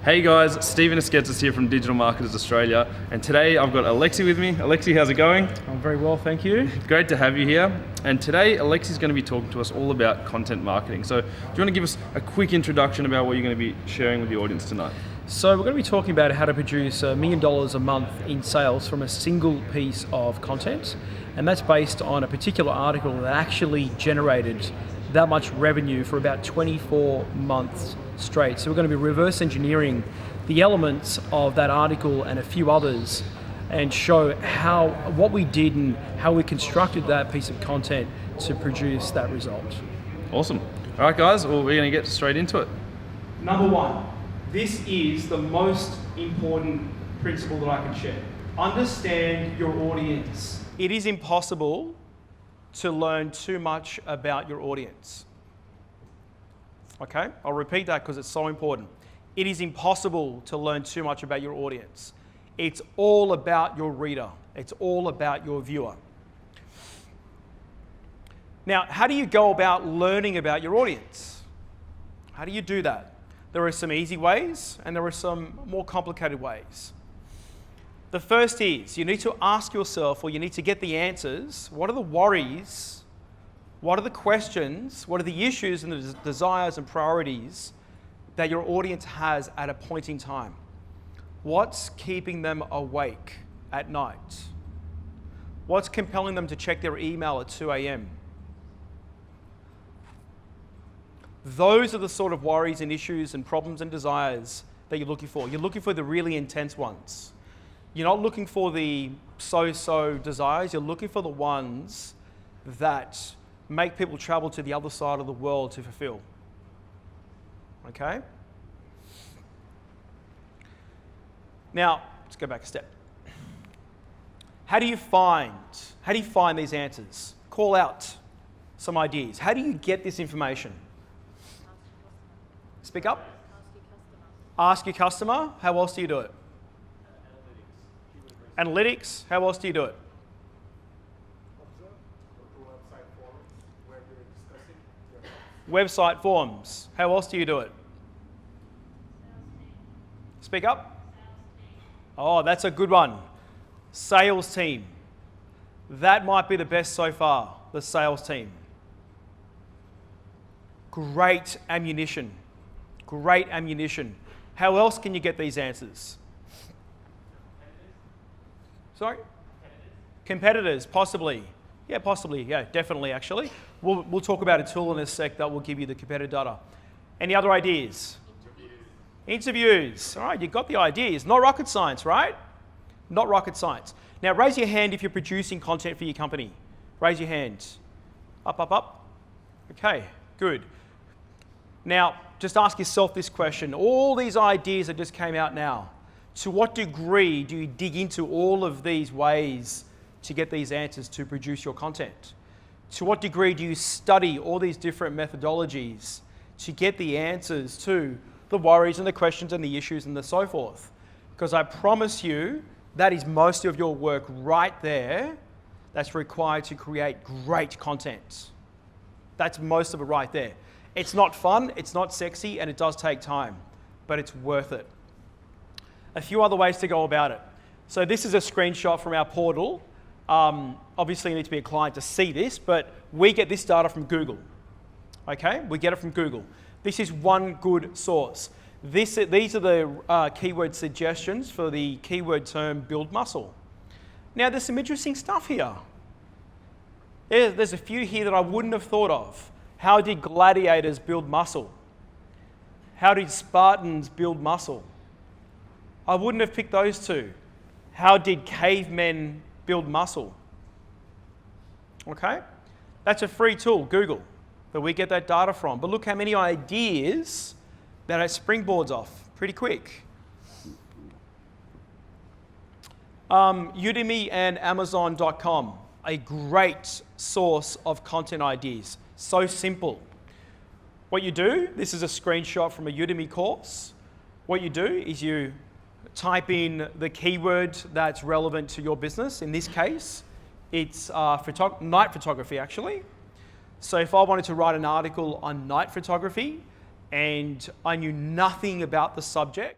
Hey guys, Stephen Esketzis here from Digital Marketers Australia, and today I've got Alexi with me. Alexi, how's it going? I'm very well, thank you. Great to have you here. And today Alexi's going to be talking to us all about content marketing. So do you want to give us a quick introduction about what you're going to be sharing with the audience tonight? So we're going to be talking about how to produce $1 million a month in sales from a single piece of content, and that's based on a particular article that actually generated that much revenue for about 24 months straight. So we're going to be reverse engineering the elements of that article and a few others and show what we did and how we constructed that piece of content to produce that result. Awesome. All right guys, well, we're going to get straight into it. Number one, this is the most important principle that I can share. Understand your audience. It is impossible to learn too much about your audience. Okay, I'll repeat that because it's so important. It is impossible to learn too much about your audience. It's all about your reader. It's all about your viewer. Now, how do you go about learning about your audience? How do you do that? There are some easy ways and there are some more complicated ways. The first is you need to ask yourself, or you need to get the answers, what are the worries, what are the questions, what are the issues and the desires and priorities that your audience has at a point in time? What's keeping them awake at night? What's compelling them to check their email at 2 a.m.? Those are the sort of worries and issues and problems and desires that you're looking for. You're looking for the really intense ones. You're not looking for the so-so desires, you're looking for the ones that make people travel to the other side of the world to fulfill. Okay? Now, let's go back a step. How do you find these answers? Call out some ideas. How do you get this information? Speak up. Ask your customer. How else do you do it? Analytics. How else do you do it? Website forums. How else do you do it? Speak up. Oh, that's a good one. Sales team. That might be the best so far, the sales team. Great ammunition. Great ammunition. How else can you get these answers? Sorry? Competitors, possibly. Yeah, possibly. Yeah, definitely, actually. We'll talk about a tool in a sec that will give you the competitor data. Any other ideas? Interviews. All right, you got the ideas. Not rocket science, right? Not rocket science. Now, raise your hand if you're producing content for your company. Raise your hand. Up, up, up. Okay, good. Now, just ask yourself this question. All these ideas that just came out now, to what degree do you dig into all of these ways to get these answers to produce your content? To what degree do you study all these different methodologies to get the answers to the worries and the questions and the issues and the so forth? Because I promise you, that is most of your work right there that's required to create great content. That's most of it right there. It's not fun, it's not sexy, and it does take time, but it's worth it. A few other ways to go about it. So this is a screenshot from our portal. Obviously you need to be a client to see this, but we get this data from Google. Okay, we get it from Google. This is one good source. These are the keyword suggestions for the keyword term build muscle. Now there's some interesting stuff here. There's a few here that I wouldn't have thought of. How did gladiators build muscle? How did Spartans build muscle? I wouldn't have picked those two. How did cavemen build muscle? Okay, that's a free tool, Google, that we get that data from. But look how many ideas that it springboards off pretty quick. Udemy and Amazon.com, a great source of content ideas. So simple. What you do, this is a screenshot from a Udemy course. What you do is you type in the keyword that's relevant to your business. In this case, it's night photography, actually. So if I wanted to write an article on night photography and I knew nothing about the subject,